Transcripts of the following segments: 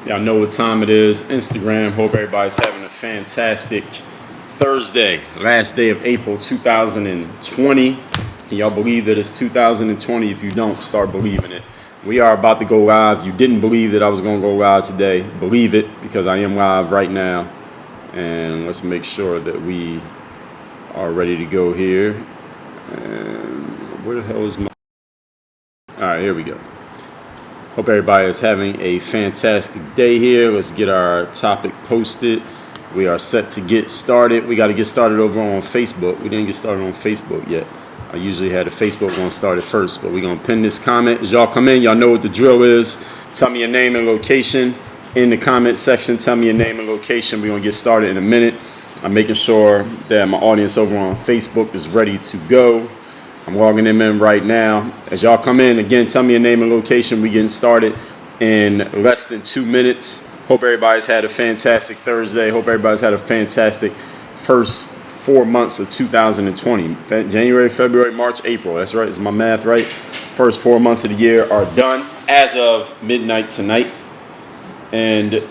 Y'all know what time it is. Instagram. Hope everybody's having a fantastic Thursday. Last day of April 2020. Can y'all believe that it's 2020? If you don't, start believing it. We are about to go live. You didn't believe that I was going to go live today. Believe it, because I am live right now. And let's make sure that we are ready to go here. And where the hell is my... All right, here we go. Hope everybody is having a fantastic day here. Let's get our topic posted. We are set to get started. We got to get started over on Facebook. We didn't get started on Facebook yet. I usually had the Facebook one started first, but we're going to pin this comment. As y'all come in, y'all know what the drill is. Tell me your name and location in the comment section. Tell me your name and location. We're going to get started in a minute. I'm making sure that my audience over on Facebook is ready to go. I'm logging them in right now. As y'all come in, again, tell me your name and location. We getting started in less than 2 minutes. Hope everybody's had a fantastic Thursday. Hope everybody's had a fantastic first 4 months of 2020. January, February, March, April. That's right. Is my math right? First 4 months of the year are done as of midnight tonight. And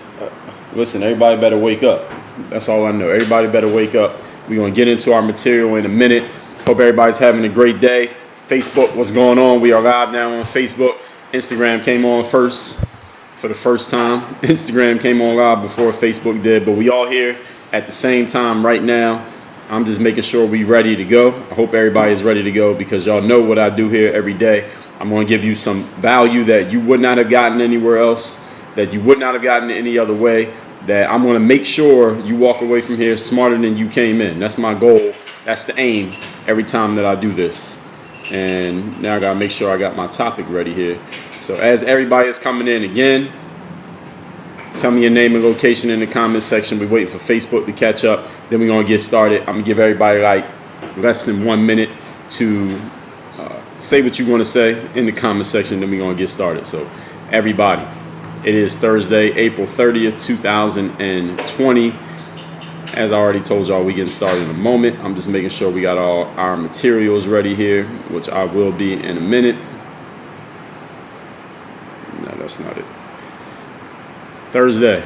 listen, everybody better wake up. That's all I know. Everybody better wake up. We're going to get into our material in a minute. Hope everybody's having a great day. Facebook, what's going on? We are live now on Facebook. Instagram came on first for the first time. Instagram came on live before Facebook did, but we all here at the same time right now. I'm just making sure we ready to go. I hope everybody is ready to go because y'all know what I do here every day. I'm going to give you some value that you would not have gotten anywhere else, that you would not have gotten any other way, that I'm going to make sure you walk away from here smarter than you came in. That's my goal. That's the aim every time that I do this. And now I got to make sure I got my topic ready here. So as everybody is coming in again, tell me your name and location in the comment section. We're waiting for Facebook to catch up. Then we're going to get started. I'm going to give everybody like less than 1 minute to say what you want to say in the comment section. Then we're going to get started. So everybody, it is Thursday, April 30th, 2020. As I already told y'all, we getting started in a moment. I'm just making sure we got all our materials ready here, which I will be in a minute. No, that's not it. Thursday.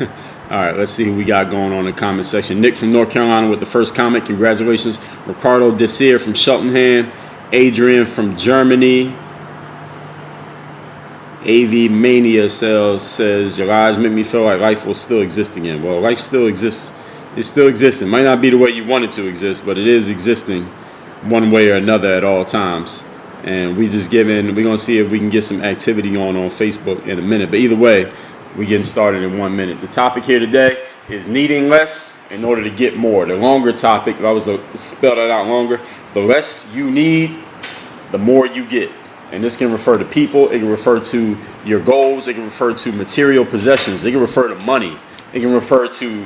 All right, let's see who we got going on in the comment section. Nick from North Carolina with the first comment. Congratulations. Ricardo Desir from Cheltenham. Adrian from Germany. AV Mania says, your eyes make me feel like life will still exist again. Well, life still exists. It's still existing. Might not be the way you want it to exist, but it is existing one way or another at all times. And we're going to see if we can get some activity on Facebook in a minute. But either way, we're getting started in 1 minute. The topic here today is needing less in order to get more. The longer topic, if I was to spell that out longer, the less you need, the more you get. And this can refer to people, it can refer to your goals, it can refer to material possessions, it can refer to money, it can refer to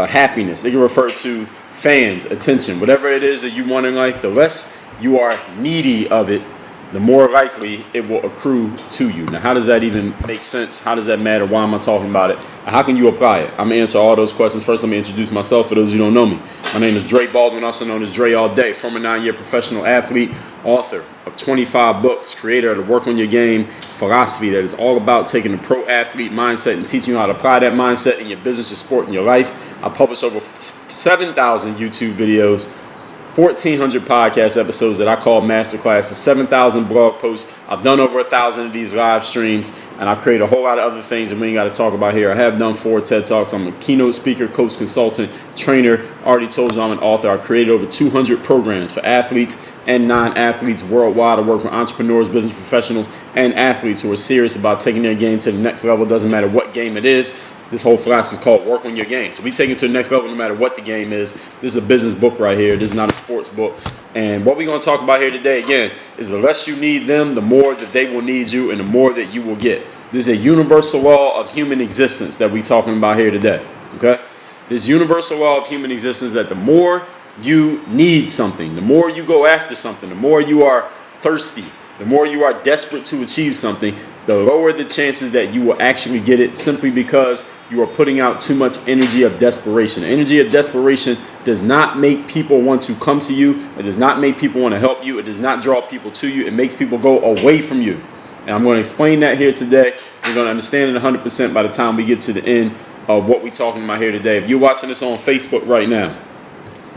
happiness, it can refer to fans, attention, whatever it is that you want in life. The less you are needy of it, the more likely it will accrue to you. Now, how does that even make sense? How does that matter? Why am I talking about it? How can you apply it? I'm going to answer all those questions. First, let me introduce myself for those who don't know me. My name is Dre Baldwin, also known as Dre All Day, former 9-year professional athlete, author of 25 books, creator of the Work on Your Game philosophy that is all about taking the pro athlete mindset and teaching you how to apply that mindset in your business, your sport, and your life. I publish over 7,000 YouTube videos, 1,400 podcast episodes that I call masterclasses, 7,000 blog posts. I've done over 1,000 of these live streams, and I've created a whole lot of other things that we ain't got to talk about here. I have done 4 TED Talks. I'm a keynote speaker, coach, consultant, trainer. Already told you I'm an author. I've created over 200 programs for athletes and non-athletes worldwide. I work with entrepreneurs, business professionals, and athletes who are serious about taking their game to the next level. Doesn't matter what game it is. This whole philosophy is called Work on Your Game. So we take it to the next level no matter what the game is. This is a business book right here. This is not a sports book. And what we're going to talk about here today, again, is the less you need them, the more that they will need you and the more that you will get. This is a universal law of human existence that we're talking about here today. Okay? This universal law of human existence that the more you need something, the more you go after something, the more you are thirsty, the more you are desperate to achieve something, the lower the chances that you will actually get it, simply because you are putting out too much energy of desperation. Energy of desperation does not make people want to come to you. It does not make people want to help you. It does not draw people to you. It makes people go away from you. And I'm going to explain that here today. You're going to understand it 100% by the time we get to the end of what we're talking about here today. If you're watching this on Facebook right now,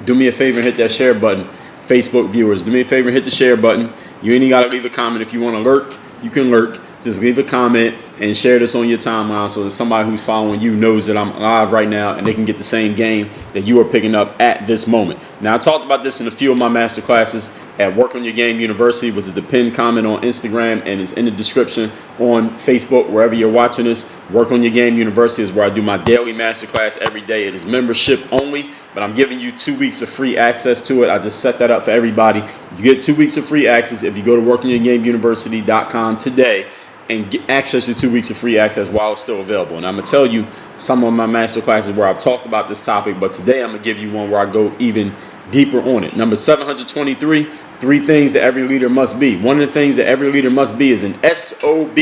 do me a favor and hit that share button. Facebook viewers, do me a favor and hit the share button. You ain't got to leave a comment. If you want to lurk, you can lurk. Just leave a comment and share this on your timeline so that somebody who's following you knows that I'm live right now and they can get the same game that you are picking up at this moment. Now, I talked about this in a few of my master classes at Work on Your Game University, which is the pinned comment on Instagram and is in the description on Facebook, wherever you're watching this. Work on Your Game University is where I do my daily master class every day. It is membership only, but I'm giving you 2 weeks of free access to it. I just set that up for everybody. You get 2 weeks of free access if you go to workonyourgameuniversity.com today and get access to 2 weeks of free access while it's still available. And I'm going to tell you some of my master classes where I've talked about this topic, but today I'm going to give you one where I go even deeper on it. Number 723, 3 things that every leader must be. One of the things that every leader must be is an SOB,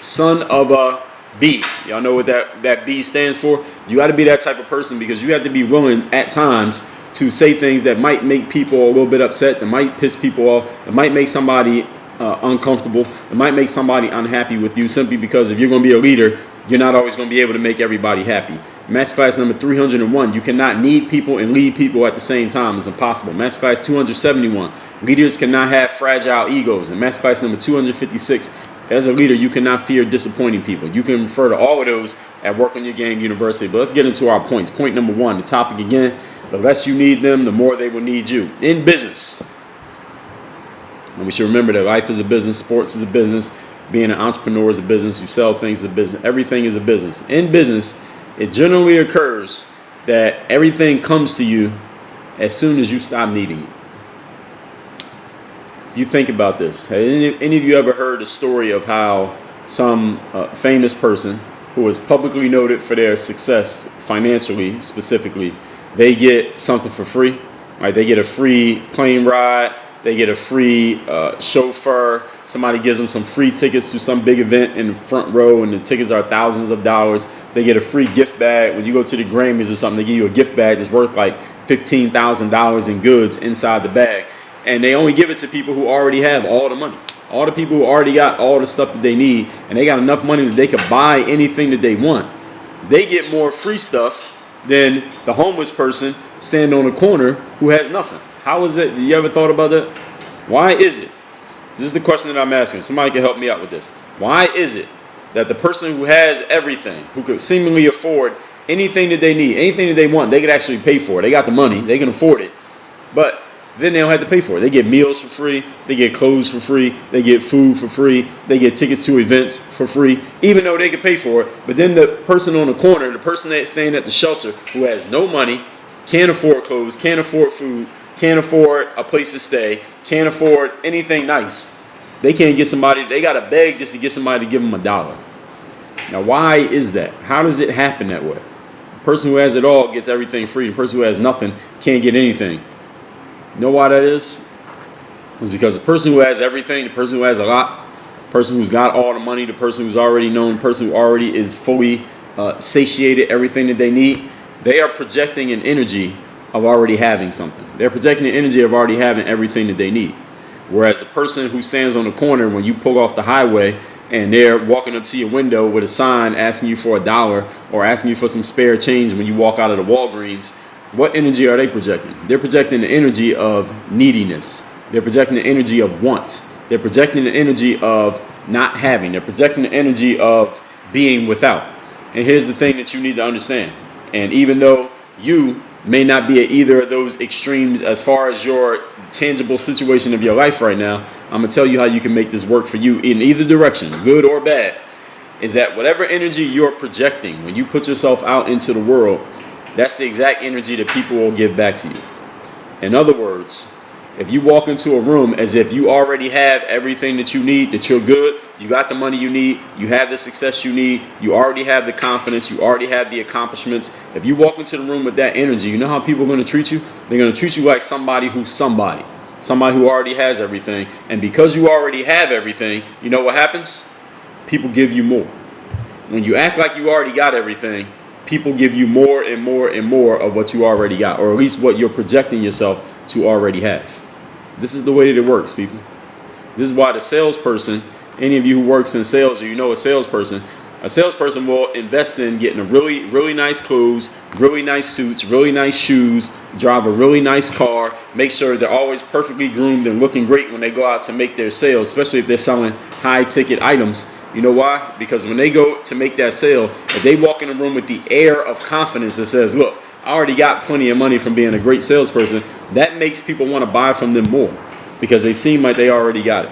son of a B. Y'all know what that B stands for? You got to be that type of person because you have to be willing at times to say things that might make people a little bit upset, that might piss people off, that might make somebody uncomfortable. It might make somebody unhappy with you simply because if you're going to be a leader, you're not always going to be able to make everybody happy. Masterclass number 301, you cannot need people and lead people at the same time. It's impossible. Masterclass 271, leaders cannot have fragile egos. And masterclass number 256, as a leader, you cannot fear disappointing people. You can refer to all of those at Work on Your Game University. But let's get into our points. Point number 1, the topic again, the less you need them, the more they will need you. In business, and we should remember that life is a business, sports is a business, being an entrepreneur is a business, you sell things is a business, everything is a business. In business, it generally occurs that everything comes to you as soon as you stop needing it. You think about this. Have any of you ever heard the story of how some famous person who is publicly noted for their success financially, specifically, they get something for free? Right? They get a free plane ride. They get a free chauffeur. Somebody gives them some free tickets to some big event in the front row, and the tickets are thousands of dollars. They get a free gift bag. When you go to the Grammys or something, they give you a gift bag that's worth like $15,000 in goods inside the bag. And they only give it to people who already have all the money. All the people who already got all the stuff that they need, and they got enough money that they could buy anything that they want. They get more free stuff than the homeless person standing on the corner who has nothing. How is it? You ever thought about that? Why is it? This is the question that I'm asking. Somebody can help me out with this. Why is it that the person who has everything, who could seemingly afford anything that they need, anything that they want, they could actually pay for it. They got the money. They can afford it. But then they don't have to pay for it. They get meals for free. They get clothes for free. They get food for free. They get tickets to events for free, even though they can pay for it. But then the person on the corner, the person that's staying at the shelter who has no money, can't afford clothes, can't afford food, can't afford a place to stay, can't afford anything nice. They can't get somebody, they got to beg just to get somebody to give them $1. Now, why is that? How does it happen that way? The person who has it all gets everything free. The person who has nothing can't get anything. You know why that is? It's because the person who has everything, the person who has a lot, the person who's got all the money, the person who's already known, the person who already is fully satiated everything that they need, they are projecting an energy of already having something. They're projecting the energy of already having everything that they need. Whereas the person who stands on the corner when you pull off the highway and they're walking up to your window with a sign asking you for $1 or asking you for some spare change when you walk out of the Walgreens, what energy are they projecting? They're projecting the energy of neediness. They're projecting the energy of want. They're projecting the energy of not having. They're projecting the energy of being without. And here's the thing that you need to understand. And even though you may not be at either of those extremes as far as your tangible situation of your life right now, I'm going to tell you how you can make this work for you in either direction, good or bad, is that whatever energy you're projecting when you put yourself out into the world, that's the exact energy that people will give back to you. In other words, if you walk into a room as if you already have everything that you need, that you're good, you got the money you need, you have the success you need, you already have the confidence, you already have the accomplishments. If you walk into the room with that energy, you know how people are going to treat you? They're going to treat you like somebody who already has everything. And because you already have everything, you know what happens? People give you more. When you act like you already got everything, people give you more and more and more of what you already got, or at least what you're projecting yourself to already have. This is the way that it works, people. This is why the salesperson Any of you who works in sales or you know a salesperson will invest in getting a really, really nice clothes, really nice suits, really nice shoes, drive a really nice car, make sure they're always perfectly groomed and looking great when they go out to make their sales, especially if they're selling high ticket items. You know why? Because when they go to make that sale, if they walk in the room with the air of confidence that says, look, I already got plenty of money from being a great salesperson, that makes people want to buy from them more because they seem like they already got it.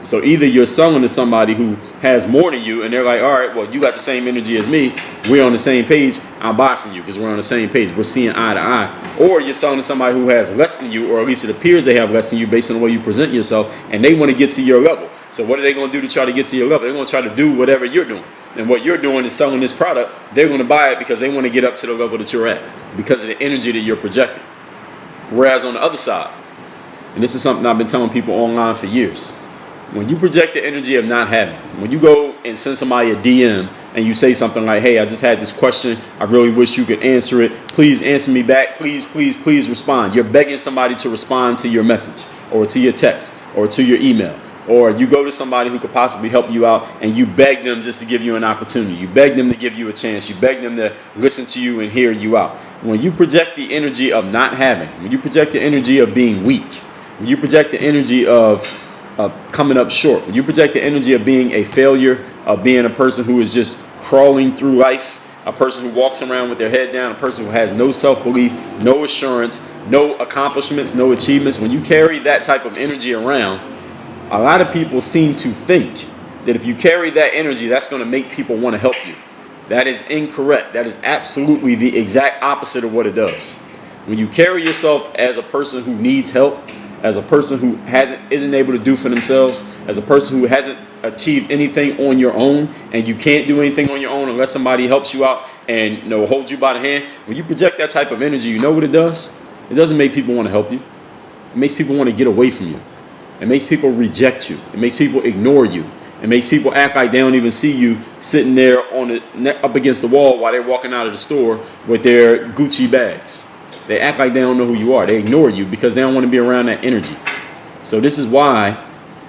So either you're selling to somebody who has more than you and they're like, all right, well, you got the same energy as me. We're on the same page. I'll buy from you because we're on the same page. We're seeing eye to eye. Or you're selling to somebody who has less than you, or at least it appears they have less than you based on the way you present yourself, and they want to get to your level. So what are they going to do to try to get to your level? They're going to try to do whatever you're doing. And what you're doing is selling this product. They're going to buy it because they want to get up to the level that you're at because of the energy that you're projecting. Whereas on the other side, and this is something I've been telling people online for years, when you project the energy of not having, when you go and send somebody a DM and you say something like, hey, I just had this question. I really wish you could answer it. Please answer me back. Please, please, please respond. You're begging somebody to respond to your message or to your text or to your email. Or you go to somebody who could possibly help you out and you beg them just to give you an opportunity. You beg them to give you a chance. You beg them to listen to you and hear you out. When you project the energy of not having, when you project the energy of being weak, when you project the energy of coming up short, when you project the energy of being a failure, of being a person who is just crawling through life, a person who walks around with their head down, a person who has no self-belief, no assurance, no accomplishments, no achievements, when you carry that type of energy around, a lot of people seem to think that if you carry that energy, that's going to make people want to help you. That is incorrect. That is absolutely the exact opposite of what it does. When you carry yourself as a person who needs help, as a person who isn't able to do for themselves, as a person who hasn't achieved anything on your own, and you can't do anything on your own unless somebody helps you out and hold you by the hand. When you project that type of energy, you know what it does? It doesn't make people want to help you. It makes people want to get away from you. It makes people reject you. It makes people ignore you. It makes people act like they don't even see you sitting there up against the wall while they're walking out of the store with their Gucci bags. They act like they don't know who you are. They ignore you because they don't want to be around that energy. So this is why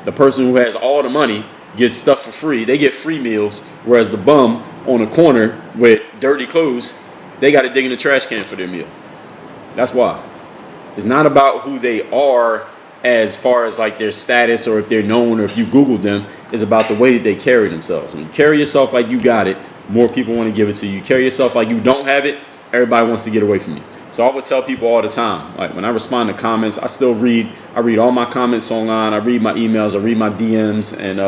the person who has all the money gets stuff for free. They get free meals, whereas the bum on the corner with dirty clothes, they got to dig in the trash can for their meal. That's why. It's not about who they are as far as like their status or if they're known or if you Googled them. It's about the way that they carry themselves. When you carry yourself like you got it, more people want to give it to you. You carry yourself like you don't have it, everybody wants to get away from you. So I would tell people all the time, like when I respond to comments, I read all my comments online. I read my emails, I read my DMs and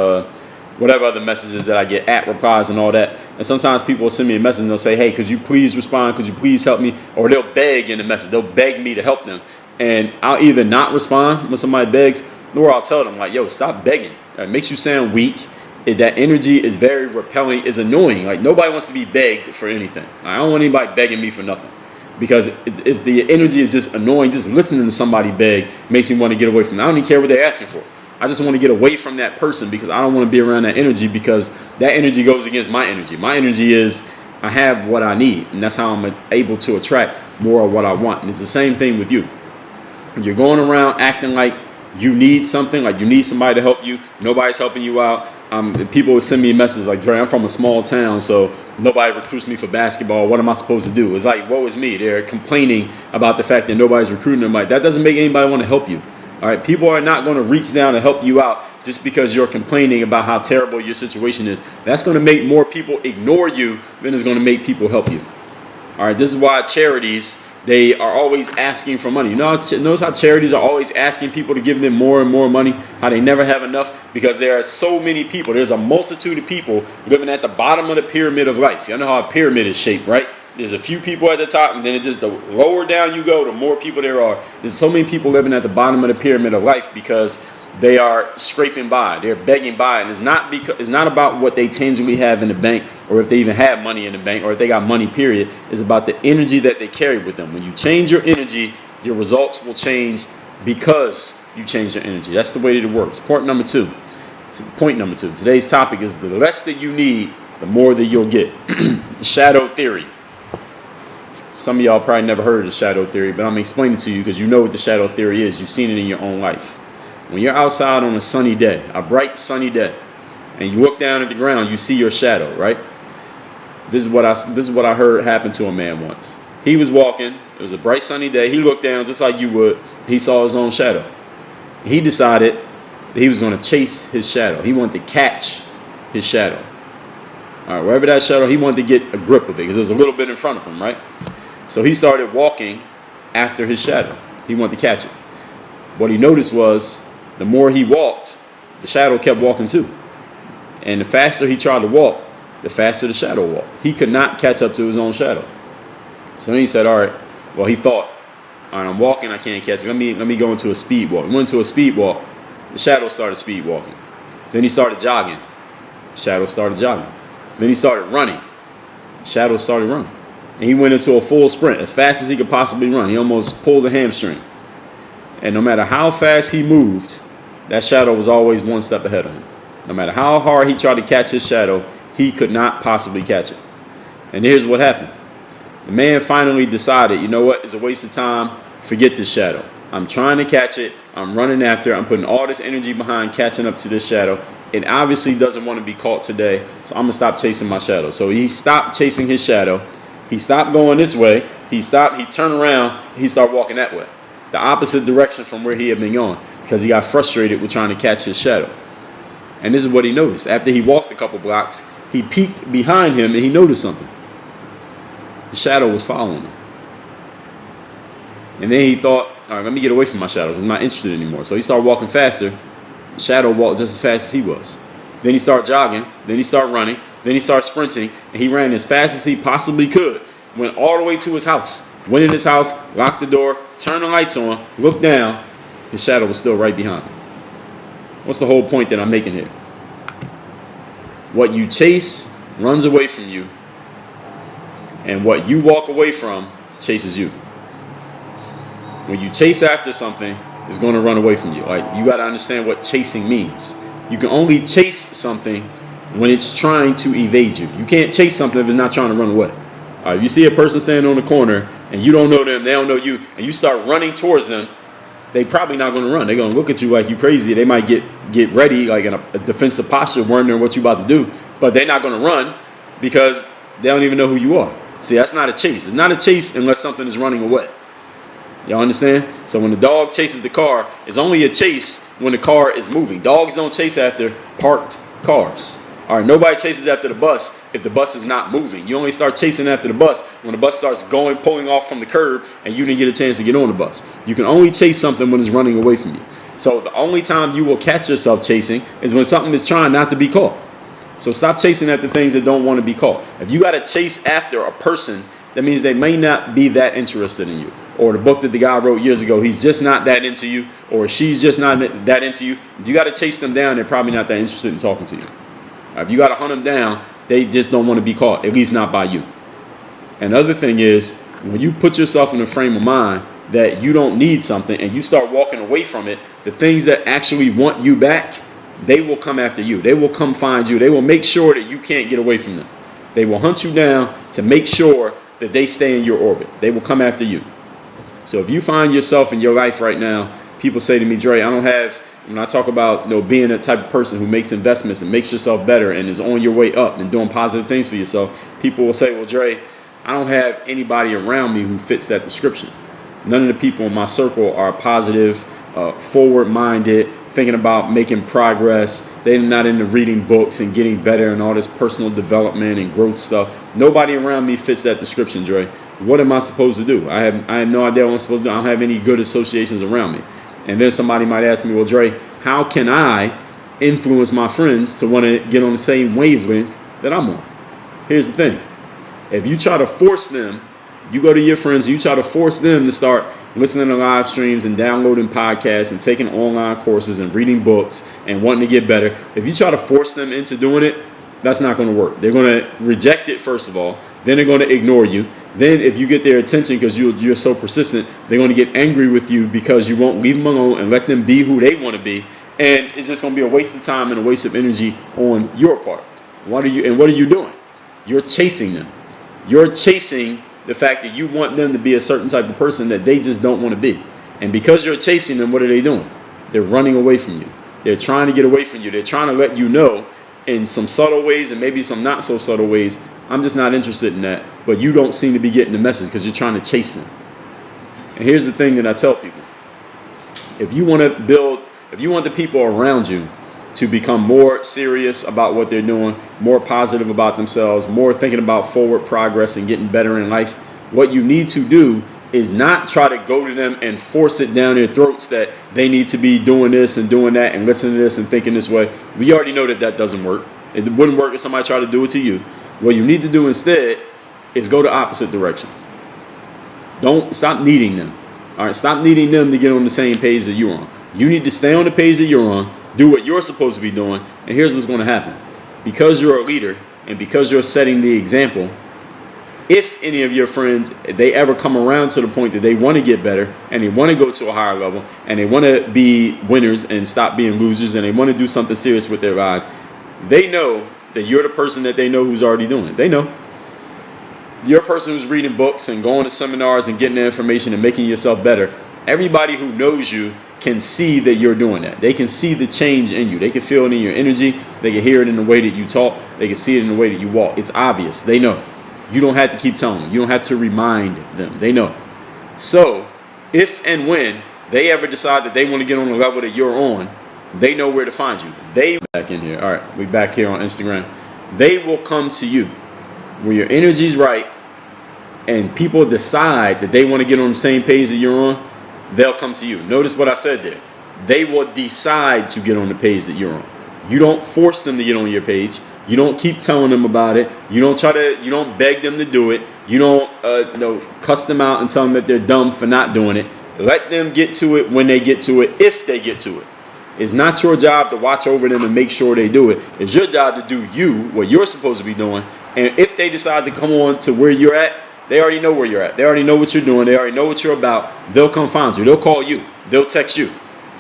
whatever other messages that I get, at replies and all that. And sometimes people will send me a message and they'll say, hey, could you please respond? Could you please help me? Or they'll beg in the message. They'll beg me to help them. And I'll either not respond when somebody begs, or I'll tell them like, yo, stop begging. It makes you sound weak. That energy is very repelling, is annoying. Like nobody wants to be begged for anything. I don't want anybody begging me for nothing. Because the energy is just annoying. Just listening to somebody beg makes me want to get away from it. I don't even care what they're asking for. I just want to get away from that person because I don't want to be around that energy because that energy goes against my energy. My energy is I have what I need, and that's how I'm able to attract more of what I want. And it's the same thing with you. When you're going around acting like you need something, like you need somebody to help you, nobody's helping you out. People would send me a message like, Dre, I'm from a small town, so nobody recruits me for basketball. What am I supposed to do? It's like, woe is me. They're complaining about the fact that nobody's recruiting them. Like, that doesn't make anybody want to help you. All right, people are not going to reach down and help you out just because you're complaining about how terrible your situation is. That's going to make more people ignore you than it's going to make people help you. All right, this is why charities, they are always asking for money. Notice how charities are always asking people to give them more and more money, how they never have enough, because there are so many people. There's a multitude of people living at the bottom of the pyramid of life. You know how a pyramid is shaped, right? There's a few people at the top, and then it's just the lower down you go, the more people there are. There's so many people living at the bottom of the pyramid of life because they are scraping by. They're begging by. And it's not about what they tangibly have in the bank or if they even have money in the bank or if they got money, period. It's about the energy that they carry with them. When you change your energy, your results will change because you change your energy. That's the way that it works. Point number two. Today's topic is the less that you need, the more that you'll get. Shadow theory. Some of y'all probably never heard of the shadow theory, but I'm explaining it to you because you know what the shadow theory is. You've seen it in your own life. When you're outside on a sunny day, a bright sunny day, and you look down at the ground, you see your shadow, right? This is what I heard happen to a man once. He was walking. It was a bright sunny day. He looked down just like you would. He saw his own shadow. He decided that he was going to chase his shadow. He wanted to catch his shadow. All right, wherever that shadow, he wanted to get a grip of it because it was a little bit in front of him, right? So he started walking after his shadow. He wanted to catch it. What he noticed was the more he walked, the shadow kept walking too. And the faster he tried to walk, the faster the shadow walked. He could not catch up to his own shadow. So then he said, all right, well, he thought, all right, I'm walking, I can't catch it. Let me go into a speed walk. He went into a speed walk. The shadow started speed walking. Then he started jogging. The shadow started jogging. Then he started running. The shadow started running. And he went into a full sprint as fast as he could possibly run. He almost pulled a hamstring. And no matter how fast he moved, that shadow was always one step ahead of him. No matter how hard he tried to catch his shadow, he could not possibly catch it. And here's what happened. The man finally decided, you know what, it's a waste of time. Forget this shadow. I'm trying to catch it. I'm running after it. I'm putting all this energy behind catching up to this shadow. It obviously doesn't want to be caught today, so I'm going to stop chasing my shadow. So he stopped chasing his shadow. He stopped going this way. He turned around. He started walking that way, the opposite direction from where he had been going, because he got frustrated with trying to catch his shadow. And this is what he noticed. After he walked a couple blocks, he peeked behind him and he noticed something. The shadow was following him. And then he thought, all right, let me get away from my shadow because I'm not interested anymore. So he started walking faster. The shadow walked just as fast as he was. Then he started jogging. Then he started running. Then he started sprinting. And he ran as fast as he possibly could. Went all the way to his house. Went in his house, locked the door, turned the lights on, looked down. His shadow was still right behind him. What's the whole point that I'm making here? What you chase runs away from you. And what you walk away from chases you. When you chase after something, it's going to run away from you. Like, you got to understand what chasing means. You can only chase something when it's trying to evade you. You can't chase something if it's not trying to run away. All right, you see a person standing on the corner and you don't know them, they don't know you, and you start running towards them, they probably not going to run. They're going to look at you like you crazy. They might get ready, like in a defensive posture, wondering what you about to do, but they're not going to run because they don't even know who you are. See, that's not a chase. It's not a chase unless something is running away. Y'all understand? So when the dog chases the car, it's only a chase when the car is moving. Dogs don't chase after parked cars. All right, nobody chases after the bus if the bus is not moving. You only start chasing after the bus when the bus starts pulling off from the curb and you didn't get a chance to get on the bus. You can only chase something when it's running away from you. So the only time you will catch yourself chasing is when something is trying not to be caught. So stop chasing after things that don't want to be caught. If you got to chase after a person, that means they may not be that interested in you. Or the book that the guy wrote years ago, he's just not that into you, or she's just not that into you. If you got to chase them down, they're probably not that interested in talking to you. If you got to hunt them down, they just don't want to be caught, at least not by you. And the other thing is, when you put yourself in a frame of mind that you don't need something and you start walking away from it, the things that actually want you back, they will come after you. They will come find you. They will make sure that you can't get away from them. They will hunt you down to make sure that they stay in your orbit. They will come after you. So if you find yourself in your life right now, people say to me, Dre, when I talk about being a type of person who makes investments and makes yourself better and is on your way up and doing positive things for yourself, people will say, well, Dre, I don't have anybody around me who fits that description. None of the people in my circle are positive, forward-minded, thinking about making progress. They're not into reading books and getting better and all this personal development and growth stuff. Nobody around me fits that description, Dre. What am I supposed to do? I have no idea what I'm supposed to do. I don't have any good associations around me. And then somebody might ask me, well, Dre, how can I influence my friends to want to get on the same wavelength that I'm on? Here's the thing. If you try to force them, you go to your friends, you try to force them to start listening to live streams and downloading podcasts and taking online courses and reading books and wanting to get better. If you try to force them into doing it, that's not going to work. They're going to reject it, first of all. Then they're going to ignore you. Then if you get their attention because you're so persistent, they're going to get angry with you because you won't leave them alone and let them be who they want to be. And it's just going to be a waste of time and a waste of energy on your part. What are you doing? You're chasing them. You're chasing the fact that you want them to be a certain type of person that they just don't want to be. And because you're chasing them, what are they doing? They're running away from you. They're trying to get away from you. They're trying to let you know in some subtle ways and maybe some not so subtle ways. I'm just not interested in that. But you don't seem to be getting the message because you're trying to chase them. And here's the thing that I tell people. If you want the people around you to become more serious about what they're doing, more positive about themselves, more thinking about forward progress and getting better in life, what you need to do is not try to go to them and force it down their throats that they need to be doing this and doing that and listening to this and thinking this way. We already know that that doesn't work. It wouldn't work if somebody tried to do it to you. What you need to do instead is go the opposite direction. Don't stop needing them. All right, stop needing them to get on the same page that you're on. You need to stay on the page that you're on, do what you're supposed to be doing, and here's what's going to happen. Because you're a leader and because you're setting the example, if any of your friends, they ever come around to the point that they want to get better and they want to go to a higher level and they want to be winners and stop being losers and they want to do something serious with their lives, they know that you're the person that they know who's already doing it. They know. You're a person who's reading books and going to seminars and getting the information and making yourself better. Everybody who knows you can see that you're doing that. They can see the change in you. They can feel it in your energy. They can hear it in the way that you talk. They can see it in the way that you walk. It's obvious. They know. You don't have to keep telling them. You don't have to remind them. They know. So if and when they ever decide that they want to get on the level that you're on, they know where to find you. They back in here. All right, we back here on Instagram. They will come to you when your energy's right and people decide that they want to get on the same page that you're on. They'll come to you. Notice what I said there. They will decide to get on the page that you're on. You don't force them to get on your page. You don't keep telling them about it. You don't beg them to do it. You don't cuss them out and tell them that they're dumb for not doing it. Let them get to it when they get to it, if they get to it. It's not your job to watch over them and make sure they do it. It's your job to do what you're supposed to be doing. And if they decide to come on to where you're at, they already know where you're at. They already know what you're doing. They already know what you're about. They'll come find you. They'll call you. They'll text you.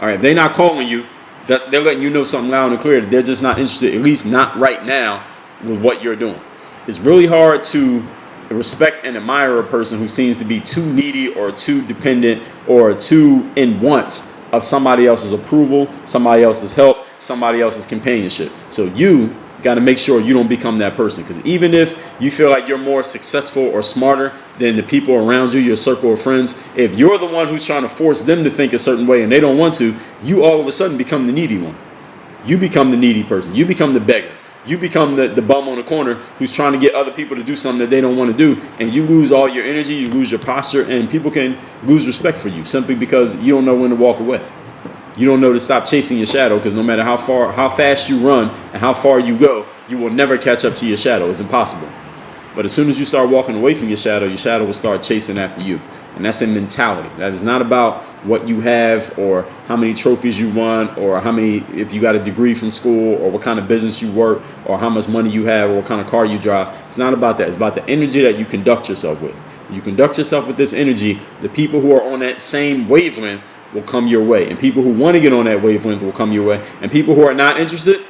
All right. If they're not calling you, they're letting you know something loud and clear that they're just not interested, at least not right now, with what you're doing. It's really hard to respect and admire a person who seems to be too needy or too dependent or too in want of somebody else's approval, somebody else's help, somebody else's companionship. So you got to make sure you don't become that person, because even if you feel like you're more successful or smarter than the people around you, your circle of friends, if you're the one who's trying to force them to think a certain way and they don't want to, you all of a sudden become the needy one. You become the needy person. You become the beggar. You become the bum on the corner who's trying to get other people to do something that they don't want to do, and you lose all your energy, you lose your posture, and people can lose respect for you simply because you don't know when to walk away. You don't know to stop chasing your shadow, because no matter how fast you run and how far you go, you will never catch up to your shadow. It's impossible. But as soon as you start walking away from your shadow will start chasing after you. And that's a mentality. That is not about what you have or how many trophies you won or if you got a degree from school or what kind of business you work or how much money you have or what kind of car you drive. It's not about that. It's about the energy that you conduct yourself with. When you conduct yourself with this energy, the people who are on that same wavelength will come your way. And people who want to get on that wavelength will come your way. And people who are not interested,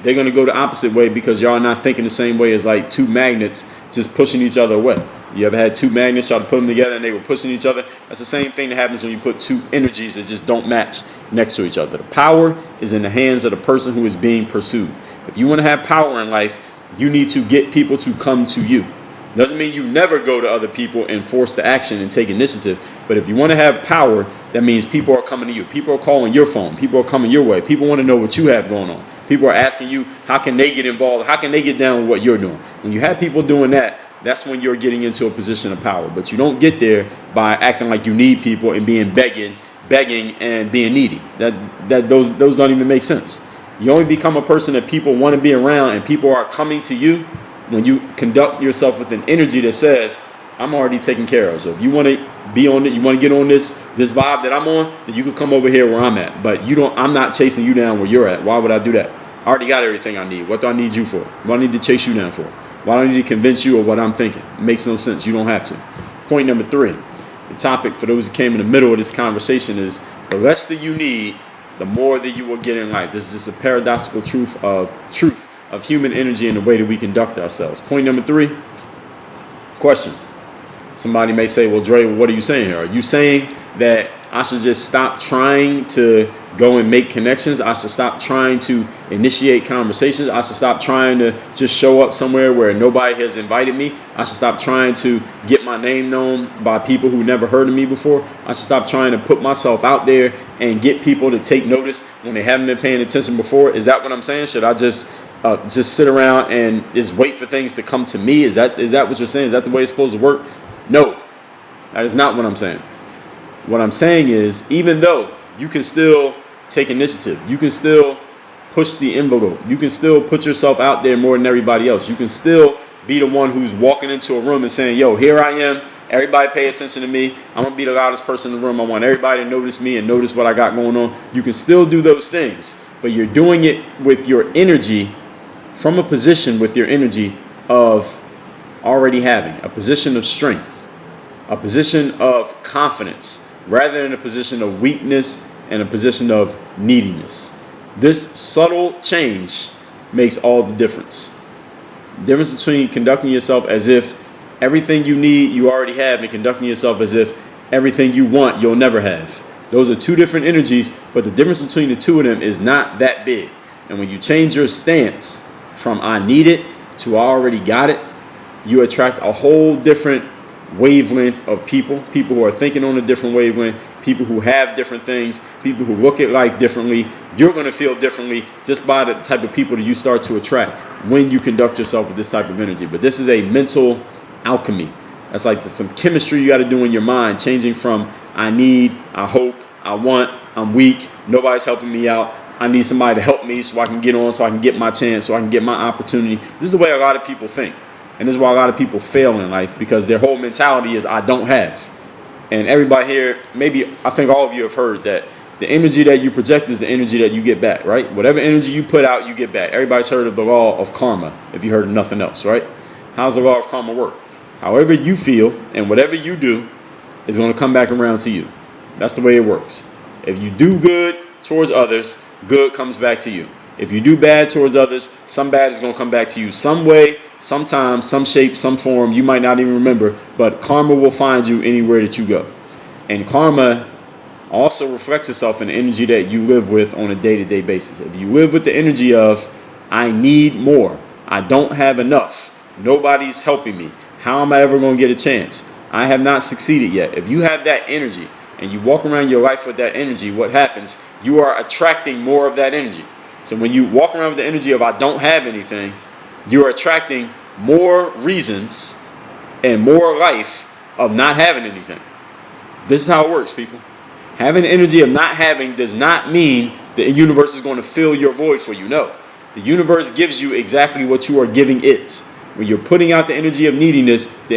they're going to go the opposite way, because y'all are not thinking the same way as like two magnets just pushing each other away. You ever had two magnets, try to put them together and they were pushing each other? That's the same thing that happens when you put two energies that just don't match next to each other. The power is in the hands of the person who is being pursued. If you want to have power in life, you need to get people to come to you. Doesn't mean you never go to other people and force the action and take initiative. But if you want to have power, that means people are coming to you. People are calling your phone. People are coming your way. People want to know what you have going on. People are asking you, how can they get involved? How can they get down with what you're doing? When you have people doing that, that's when you're getting into a position of power. But you don't get there by acting like you need people and being begging and being needy. Those don't even make sense. You only become a person that people want to be around and people are coming to you when you conduct yourself with an energy that says, I'm already taken care of. So if you want to be on it, you want to get on this vibe that I'm on, then you can come over here where I'm at. But I'm not chasing you down where you're at. Why would I do that? I already got everything I need. What do I need you for? What do I need to chase you down for? Why do I need to convince you of what I'm thinking? It makes no sense. You don't have to. Point number 3. The topic for those who came in the middle of this conversation is the less that you need, the more that you will get in life. This is just a paradoxical truth of human energy and the way that we conduct ourselves. Point number 3. Question. Somebody may say, well, Dre, what are you saying here? Are you saying that I should just stop trying to go and make connections. I should stop trying to initiate conversations. I should stop trying to just show up somewhere where nobody has invited me. I should stop trying to get my name known by people who never heard of me before. I should stop trying to put myself out there and get people to take notice when they haven't been paying attention before. Is that what I'm saying? Should I just sit around and just wait for things to come to me? Is that what you're saying? Is that the way it's supposed to work? No, that is not what I'm saying. What I'm saying is, even though you can still take initiative, you can still push the envelope, you can still put yourself out there more than everybody else. You can still be the one who's walking into a room and saying, yo, here I am. Everybody pay attention to me. I'm going to be the loudest person in the room. I want everybody to notice me and notice what I got going on. You can still do those things, but you're doing it with your energy, from a position with your energy of already having a position of strength, a position of confidence, rather than a position of weakness and a position of neediness. This subtle change makes all the difference. The difference between conducting yourself as if everything you need you already have, and conducting yourself as if everything you want you'll never have. Those are two different energies, but the difference between the two of them is not that big. And when you change your stance from I need it to I already got it, you attract a whole different wavelength of people who are thinking on a different wavelength, people who have different things, people who look at life differently. You're going to feel differently just by the type of people that you start to attract when you conduct yourself with this type of energy. But this is a mental alchemy. That's like some chemistry you got to do in your mind, changing from I need, I hope, I want, I'm weak, nobody's helping me out, I need somebody to help me so I can get on, so I can get my chance, so I can get my opportunity. This is the way a lot of people think. And this is why a lot of people fail in life, because their whole mentality is I don't have. And everybody here, maybe I think all of you have heard that the energy that you project is the energy that you get back, right? Whatever energy you put out, you get back. Everybody's heard of the law of karma, if you heard of nothing else, right? How's the law of karma work? However you feel and whatever you do is going to come back around to you. That's the way it works. If you do good towards others, good comes back to you. If you do bad towards others, some bad is going to come back to you some way, sometime, some shape, some form. You might not even remember, but karma will find you anywhere that you go. And karma also reflects itself in the energy that you live with on a day-to-day basis. If you live with the energy of I need more, I don't have enough, nobody's helping me, how am I ever going to get a chance? I have not succeeded yet. If you have that energy and you walk around your life with that energy, what happens? You are attracting more of that energy. So when you walk around with the energy of I don't have anything, you're attracting more reasons and more life of not having anything. This is how it works, people. Having the energy of not having does not mean the universe is going to fill your void for you. No. The universe gives you exactly what you are giving it. When you're putting out the energy of neediness, the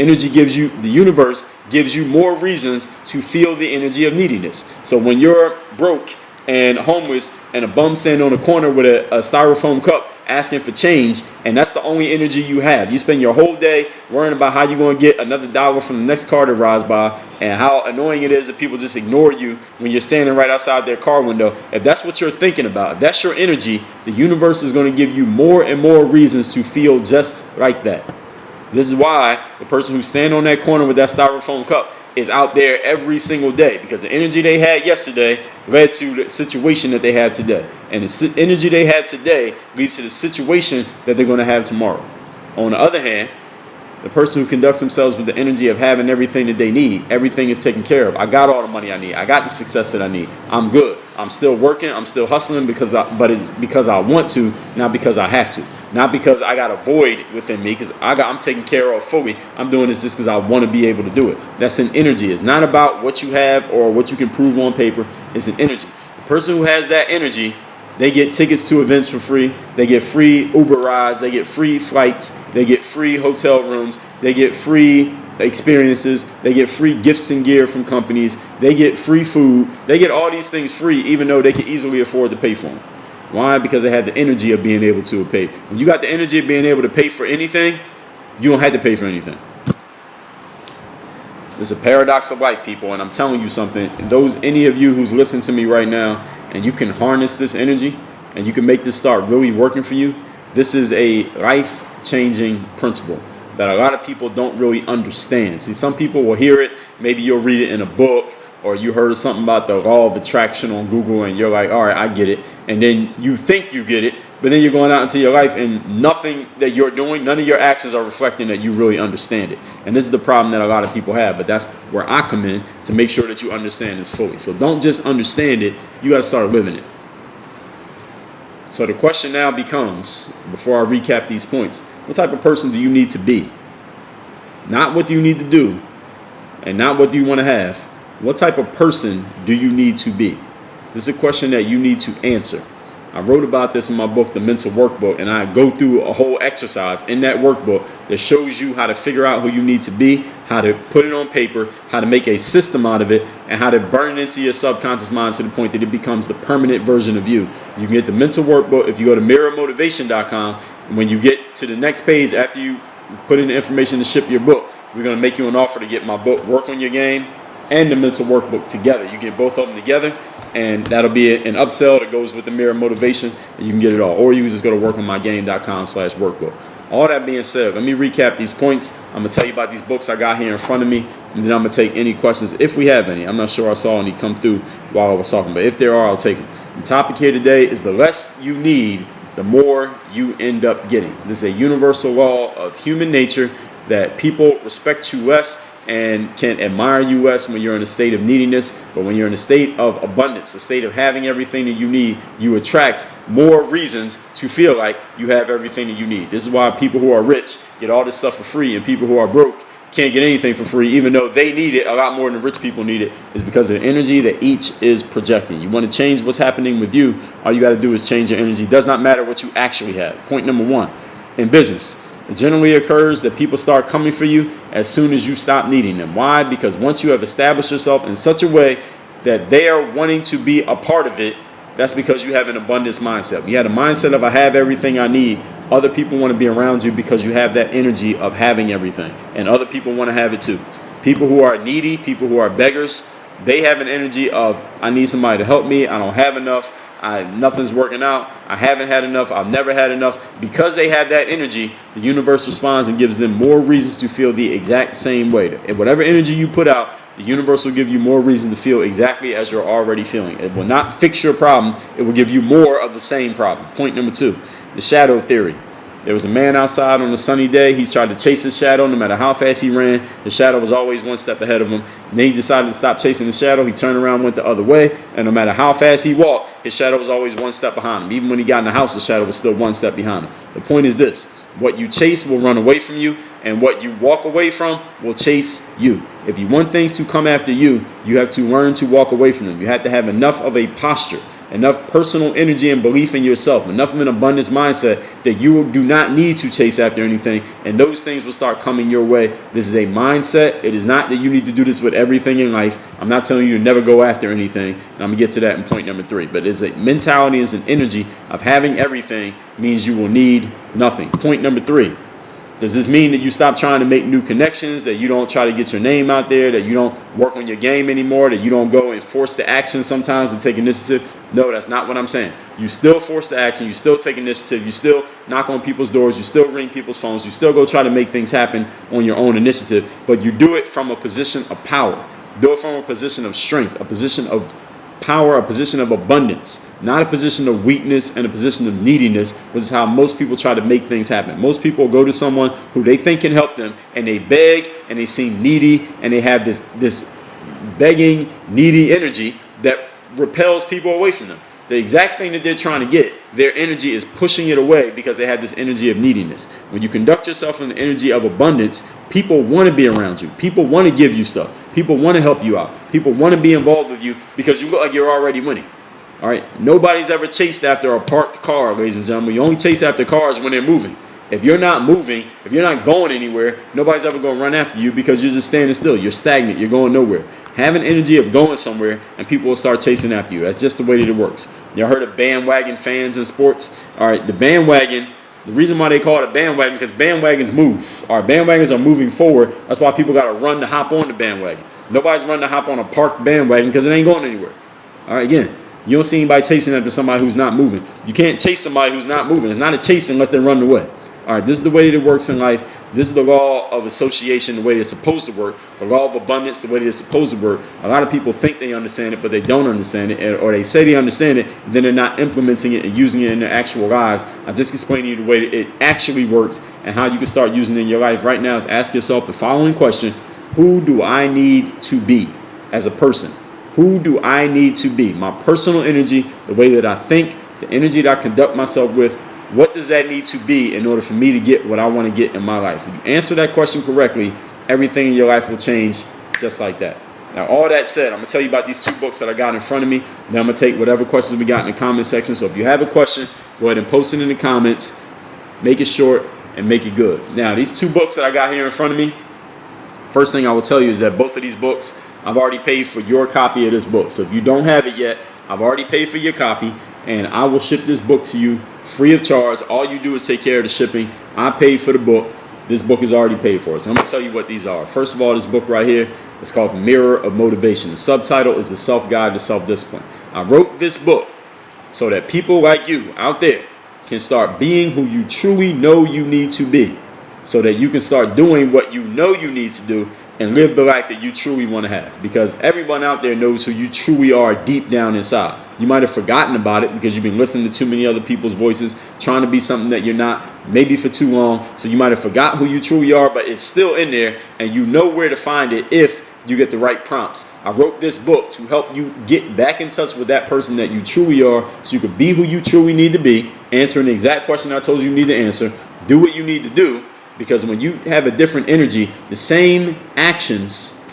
universe gives you more reasons to feel the energy of neediness. So when you're broke and homeless and a bum standing on a corner with a styrofoam cup asking for change, and that's the only energy you have, you spend your whole day worrying about how you're going to get another dollar from the next car that rides by, and how annoying it is that people just ignore you when you're standing right outside their car window. If that's what you're thinking about, if that's your energy, the universe is going to give you more and more reasons to feel just like that. This is why the person who's standing on that corner with that styrofoam cup is out there every single day, because the energy they had yesterday led to the situation that they have today. And the energy they have today leads to the situation that they're going to have tomorrow. On the other hand, the person who conducts themselves with the energy of having everything that they need, everything is taken care of. I got all the money I need. I got the success that I need. I'm good. I'm still working. I'm still hustling but it's because I want to, not because I have to. Not because I got a void within me, because I'm taken care of fully. I'm doing this just because I want to be able to do it. That's an energy. It's not about what you have or what you can prove on paper. It's an energy. The person who has that energy, they get tickets to events for free. They get free Uber rides. They get free flights. They get free hotel rooms. They get free experiences. They get free gifts and gear from companies. They get free food. They get all these things free, even though they can easily afford to pay for them. Why? Because they had the energy of being able to pay. When you got the energy of being able to pay for anything, you don't have to pay for anything. It's a paradox of life, people, and I'm telling you something. Any of you who's listening to me right now, and you can harness this energy, and you can make this start really working for you, this is a life-changing principle that a lot of people don't really understand. See, some people will hear it, maybe you'll read it in a book, or you heard something about the law of attraction on Google and you're like, all right, I get it. And then you think you get it, but then you're going out into your life and nothing that you're doing, none of your actions are reflecting that you really understand it. And this is the problem that a lot of people have, but that's where I come in to make sure that you understand this fully. So don't just understand it, you got to start living it. So the question now becomes, before I recap these points, what type of person do you need to be? Not what do you need to do, and not what do you want to have. What type of person do you need to be? This is a question that you need to answer. I wrote about this in my book, The Mental Workbook, and I go through a whole exercise in that workbook that shows you how to figure out who you need to be, how to put it on paper, how to make a system out of it, and how to burn it into your subconscious mind to the point that it becomes the permanent version of you. You can get the Mental Workbook if you go to mirrormotivation.com, and when you get to the next page after you put in the information to ship your book, we're going to make you an offer to get my book, Work on Your Game, and the Mental Workbook together. You get both of them together, and that'll be an upsell that goes with the Mirror Motivation, and you can get it all. Or you can just go to workonmygame.com/workbook. All that being said, let me recap these points. I'm going to tell you about these books I got here in front of me, and then I'm going to take any questions if we have any. I'm not sure I saw any come through while I was talking, but if there are, I'll take them. The topic here today is the less you need, the more you end up getting. This is a universal law of human nature that people respect you less and can admire you less when you're in a state of neediness, but when you're in a state of abundance, a state of having everything that you need, you attract more reasons to feel like you have everything that you need. This is why people who are rich get all this stuff for free, and people who are broke can't get anything for free, even though they need it a lot more than the rich people need it, is because of the energy that each is projecting. You want to change what's happening with you, all you got to do is change your energy. It does not matter what you actually have. Point number one, in business, it generally occurs that people start coming for you as soon as you stop needing them. Why? Because once you have established yourself in such a way that they are wanting to be a part of it, that's because you have an abundance mindset. You had a mindset of I have everything I need. Other people want to be around you because you have that energy of having everything. And other people want to have it too. People who are needy, people who are beggars, they have an energy of I need somebody to help me. I don't have enough. Nothing's working out. I haven't had enough. I've never had enough. Because they have that energy, the universe responds and gives them more reasons to feel the exact same way. And whatever energy you put out, the universe will give you more reason to feel exactly as you're already feeling. It will not fix your problem. It will give you more of the same problem. Point number two, the shadow theory. There was a man outside on a sunny day. He tried to chase his shadow. No matter how fast he ran, the shadow was always one step ahead of him. And then he decided to stop chasing the shadow. He turned around, went the other way. And no matter how fast he walked, his shadow was always one step behind him. Even when he got in the house, the shadow was still one step behind him. The point is this. What you chase will run away from you, and what you walk away from will chase you. If you want things to come after you, you have to learn to walk away from them. You have to have enough of a posture, enough personal energy and belief in yourself, enough of an abundance mindset that you do not need to chase after anything, and those things will start coming your way. This is a mindset. It is not that you need to do this with everything in life. I'm not telling you to never go after anything, and I'm going to get to that in point number three, but it's a mentality, it's an energy of having everything means you will need nothing. Point number three. Does this mean that you stop trying to make new connections, that you don't try to get your name out there, that you don't work on your game anymore, that you don't go and force the action sometimes and take initiative? No, that's not what I'm saying. You still force the action. You still take initiative. You still knock on people's doors. You still ring people's phones. You still go try to make things happen on your own initiative, but you do it from a position of power. Do it from a position of strength, a position of power, a position of abundance, not a position of weakness and a position of neediness, which is how most people try to make things happen. Most people go to someone who they think can help them, and they beg, and they seem needy, and they have this begging, needy energy that repels people away from them. The exact thing that they're trying to get, their energy is pushing it away because they have this energy of neediness. When you conduct yourself in the energy of abundance, people want to be around you. People want to give you stuff. People want to help you out. People want to be involved with you because you look like you're already winning. All right. Nobody's ever chased after a parked car, ladies and gentlemen. You only chase after cars when they're moving. If you're not moving, if you're not going anywhere, nobody's ever going to run after you because you're just standing still. You're stagnant. You're going nowhere. Have an energy of going somewhere, and people will start chasing after you. That's just the way that it works. Y'all heard of bandwagon fans in sports? All right, the bandwagon, the reason why they call it a bandwagon, because bandwagons move. All right, bandwagons are moving forward. That's why people got to run to hop on the bandwagon. Nobody's running to hop on a parked bandwagon because it ain't going anywhere. All right, again, you don't see anybody chasing after somebody who's not moving. You can't chase somebody who's not moving. It's not a chase unless they run away. All right, this is the way that it works in life. This is the law of association, the way it's supposed to work. The law of abundance, the way that it's supposed to work. A lot of people think they understand it, but they don't understand it, or they say they understand it, and then they're not implementing it and using it in their actual lives. I just explained to you the way that it actually works and how you can start using it in your life right now. Is ask yourself the following question: who do I need to be as a person? Who do I need to be? My personal energy, the way that I think, the energy that I conduct myself with. What does that need to be in order for me to get what I want to get in my life? If you answer that question correctly, everything in your life will change just like that. Now, all that said, I'm going to tell you about these 2 books that I got in front of me. Then I'm going to take whatever questions we got in the comment section. So if you have a question, go ahead and post it in the comments. Make it short and make it good. Now, these 2 books that I got here in front of me, first thing I will tell you is that both of these books, I've already paid for your copy of this book. So if you don't have it yet, I've already paid for your copy, and I will ship this book to you free of charge. All you do is take care of the shipping. I paid for the book. This book is already paid for. So I'm going to tell you what these are. First of all, this book right here is called Mirror of Motivation. The subtitle is The Self-Guide to Self-Discipline. I wrote this book so that people like you out there can start being who you truly know you need to be, so that you can start doing what you know you need to do and live the life that you truly want to have. Because everyone out there knows who you truly are deep down inside. You might have forgotten about it because you've been listening to too many other people's voices, trying to be something that you're not, maybe for too long. So you might have forgot who you truly are, but it's still in there, and you know where to find it if you get the right prompts. I wrote this book to help you get back in touch with that person that you truly are, so you can be who you truly need to be, answering the exact question I told you you need to answer, do what you need to do. Because when you have a different energy, the same actions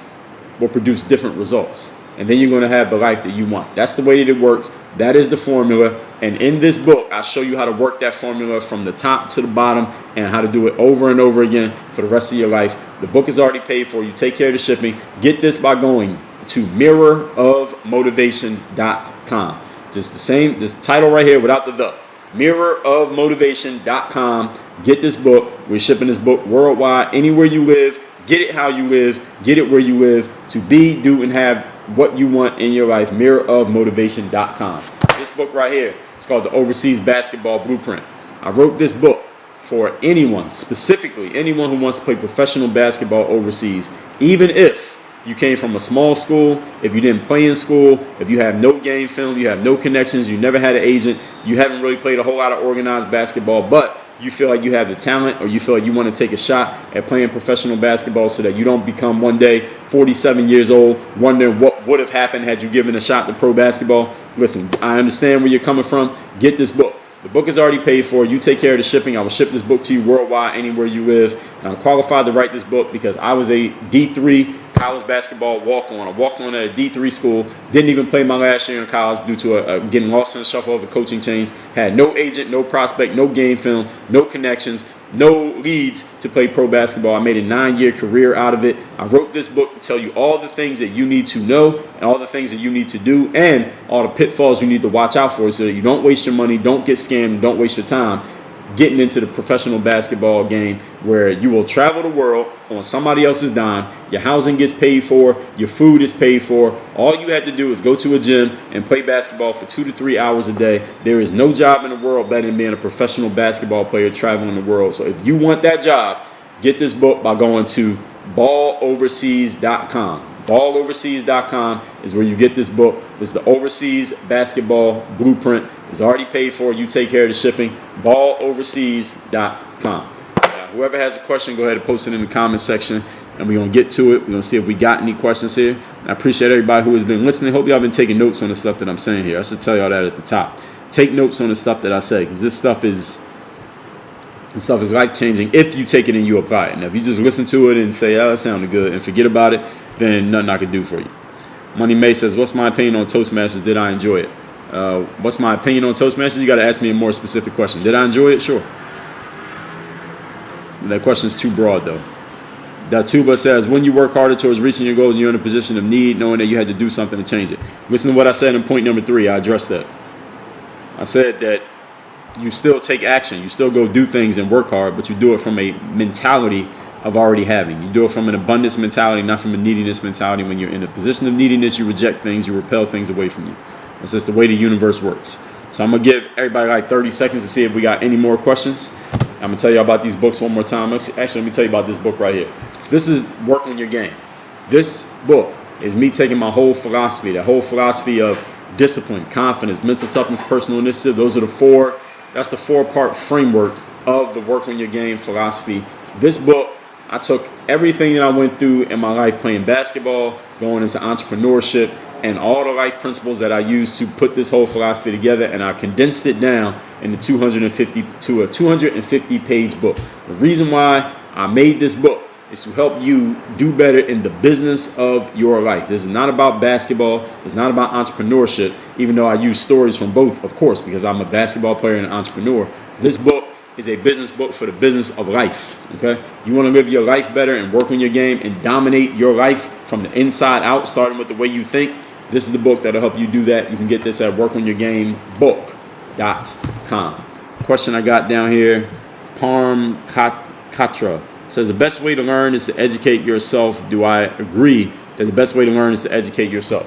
will produce different results. And then you're going to have the life that you want. That's the way that it works. That is the formula. And in this book, I show you how to work that formula from the top to the bottom and how to do it over and over again for the rest of your life. The book is already paid for. You take care of the shipping. Get this by going to mirrorofmotivation.com. Just the same, this title right here without the. Mirrorofmotivation.com. Get this book. We're shipping this book worldwide, anywhere you live. Get it how you live. Get it where you live, to be, do, and have what you want in your life. Mirrorofmotivation.com. This book right here, it's called The Overseas Basketball Blueprint. I wrote this book for anyone, specifically anyone who wants to play professional basketball overseas, even if you came from a small school, if you didn't play in school, if you have no game film, you have no connections, you never had an agent, you haven't really played a whole lot of organized basketball, but you feel like you have the talent, or you feel like you want to take a shot at playing professional basketball so that you don't become one day 47 years old wondering what would have happened had you given a shot to pro basketball. Listen, I understand where you're coming from. Get this book. The book is already paid for. You take care of the shipping. I will ship this book to you worldwide, anywhere you live. And I'm qualified to write this book because I was a D3 college basketball walk-on. I walked on at a D3 school. Didn't even play my last year in college due to getting lost in the shuffle of the coaching change. Had no agent, no prospect, no game film, no connections, no leads to play pro basketball. I made a 9-year career out of it. I wrote this book to tell you all the things that you need to know and all the things that you need to do and all the pitfalls you need to watch out for so that you don't waste your money, don't get scammed, don't waste your time getting into the professional basketball game, where you will travel the world on somebody else's dime. Your housing gets paid for, your food is paid for. All you have to do is go to a gym and play basketball for 2 to 3 hours a day. There is no job in the world better than being a professional basketball player traveling the world. So if you want that job, get this book by going to balloverseas.com. balloverseas.com is where you get this book. It's the Overseas Basketball Blueprint. It's already paid for. You take care of the shipping. balloverseas.com. Whoever has a question, go ahead and post it in the comment section, and we're going to get to it. We're going to see if we got any questions here. I appreciate everybody who has been listening. Hope y'all been taking notes on the stuff that I'm saying here. I should tell y'all that at the top. Take notes on the stuff that I say, because this stuff is life-changing if you take it and you apply it. Now, if you just listen to it and say, oh, that sounded good, and forget about it, then nothing I can do for you. Money May says, what's my opinion on Toastmasters? Did I enjoy it? What's my opinion on Toastmasters? You got to ask me a more specific question. Did I enjoy it? Sure. That question is too broad, though. Tuba says, when you work harder towards reaching your goals, you're in a position of need, knowing that you had to do something to change it. Listen to what I said in point number 3. I addressed that. I said that you still take action. You still go do things and work hard, but you do it from a mentality of already having. You do it from an abundance mentality, not from a neediness mentality. When you're in a position of neediness, you reject things, you repel things away from you. That's just the way the universe works. So I'm going to give everybody like 30 seconds to see if we got any more questions. I'm going to tell you about these books one more time. Actually, let me tell you about this book right here. This is Work on Your Game. This book is me taking my whole philosophy, the whole philosophy of discipline, confidence, mental toughness, personal initiative. That's the 4-part framework of the Work on Your Game philosophy. This book, I took everything that I went through in my life playing basketball, going into entrepreneurship, and all the life principles that I used to put this whole philosophy together, and I condensed it down into a 250-page book. The reason why I made this book is to help you do better in the business of your life. This is not about basketball. It's not about entrepreneurship, even though I use stories from both, of course, because I'm a basketball player and an entrepreneur. This book is a business book for the business of life, okay? You want to live your life better and work on your game and dominate your life from the inside out, starting with the way you think. This is the book that'll help you do that. You can get this at workonyourgamebook.com. Question I got down here, Parm Katra says the best way to learn is to educate yourself. Do I agree that the best way to learn is to educate yourself?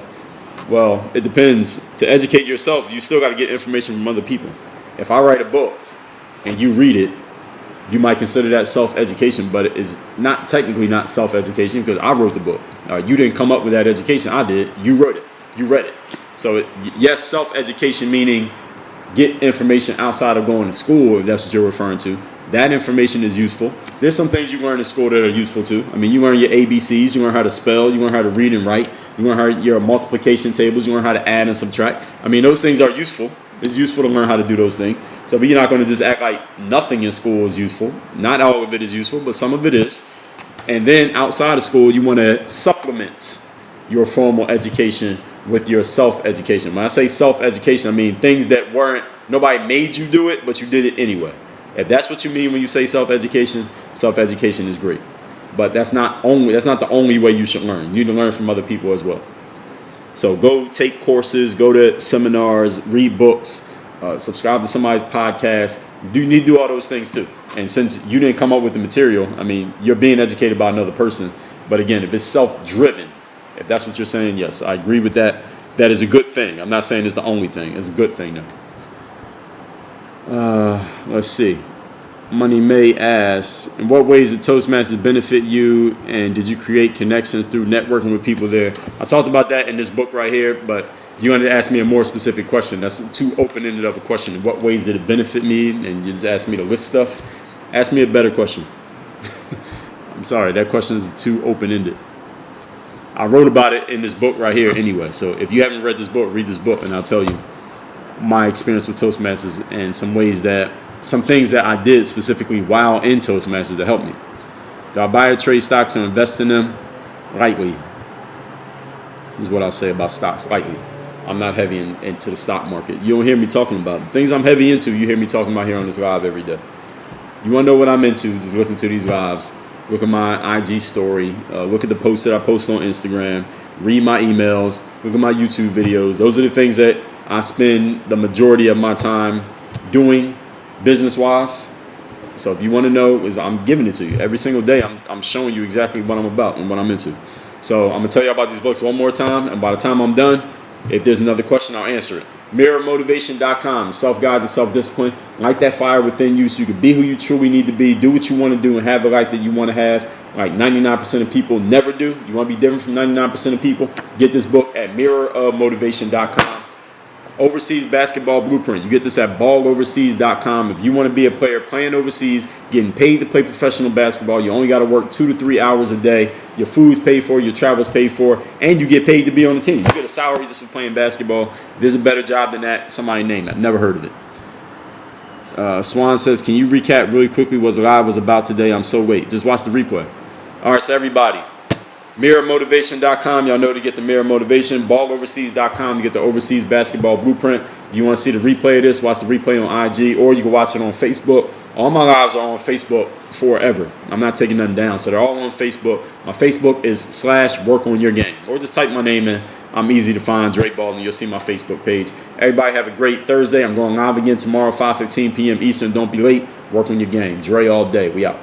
Well, it depends. To educate yourself, you still got to get information from other people. If I write a book and you read it, you might consider that self-education, but it is not technically not self-education because I wrote the book. You didn't come up with that education. I did. You wrote it. You read it. So yes, self-education meaning get information outside of going to school, if that's what you're referring to. That information is useful. There's some things you learn in school that are useful too. I mean, you learn your ABCs, you learn how to spell, you learn how to read and write, you learn how your multiplication tables, you learn how to add and subtract. I mean, those things are useful. It's useful to learn how to do those things. So, but you're not going to just act like nothing in school is useful. Not all of it is useful, but some of it is. And then outside of school, you want to supplement your formal education with your self-education. When I say self-education, I mean things that nobody made you do it, but you did it anyway. If that's what you mean when you say self-education is great. But that's not the only way you should learn. You need to learn from other people as well. So go take courses, go to seminars, read books, subscribe to somebody's podcast. You need to do all those things too. And since you didn't come up with the material, I mean, you're being educated by another person. But again, if it's self-driven, if that's what you're saying, yes, I agree with that. That is a good thing. I'm not saying it's the only thing. It's a good thing though. Let's see. Money May asks, in what ways did Toastmasters benefit you, and did you create connections through networking with people there? I talked about that in this book right here, but you wanted to ask me a more specific question. That's too open-ended of a question. In what ways did it benefit me? And you just asked me to list stuff. Ask me a better question. I'm sorry, that question is too open-ended. I wrote about it in this book right here anyway. So if you haven't read this book, read this book, and I'll tell you my experience with Toastmasters and some things that I did specifically while in Toastmasters to help me. Do I buy or trade stocks or invest in them? Lightly. Is what I'll say about stocks. Lightly. I'm not heavy into the stock market. You don't hear me talking about it. Things I'm heavy into, you hear me talking about here on this live every day. You want to know what I'm into, just listen to these lives. Look at my IG story. Look at the posts that I post on Instagram. Read my emails. Look at my YouTube videos. Those are the things that I spend the majority of my time doing business-wise. So if you want to know, I'm giving it to you. Every single day, I'm showing you exactly what I'm about and what I'm into. So I'm going to tell you about these books one more time. And by the time I'm done, if there's another question, I'll answer it. MirrorMotivation.com, self-guide to self-discipline. Light that fire within you so you can be who you truly need to be, do what you want to do, and have the life that you want to have. Like 99% of people never do. You want to be different from 99% of people? Get this book at MirrorMotivation.com. Overseas Basketball Blueprint. You get this at balloverseas.com. If you want to be a player playing overseas, getting paid to play professional basketball, you only got to work 2 to 3 hours a day. Your food's paid for, your travel's paid for, and you get paid to be on the team. You get a salary just for playing basketball. If there's a better job than that, somebody name it. I've never heard of it. Swan says, can you recap really quickly what the live was about today? I'm so late. Just watch the replay. All right, so everybody. MirrorMotivation.com, y'all know to get the Mirror Motivation. BallOverseas.com to get the Overseas Basketball Blueprint. If you want to see the replay of this, watch the replay on IG, or you can watch it on Facebook. All my lives are on Facebook forever. I'm not taking nothing down, so they're all on Facebook. My Facebook is /WorkOnYourGame, or just type my name in. I'm easy to find, Dre Baldwin. You'll see my Facebook page. Everybody have a great Thursday. I'm going live again tomorrow, 5:15 p.m. Eastern. Don't be late. Work on your game. Dre all day. We out.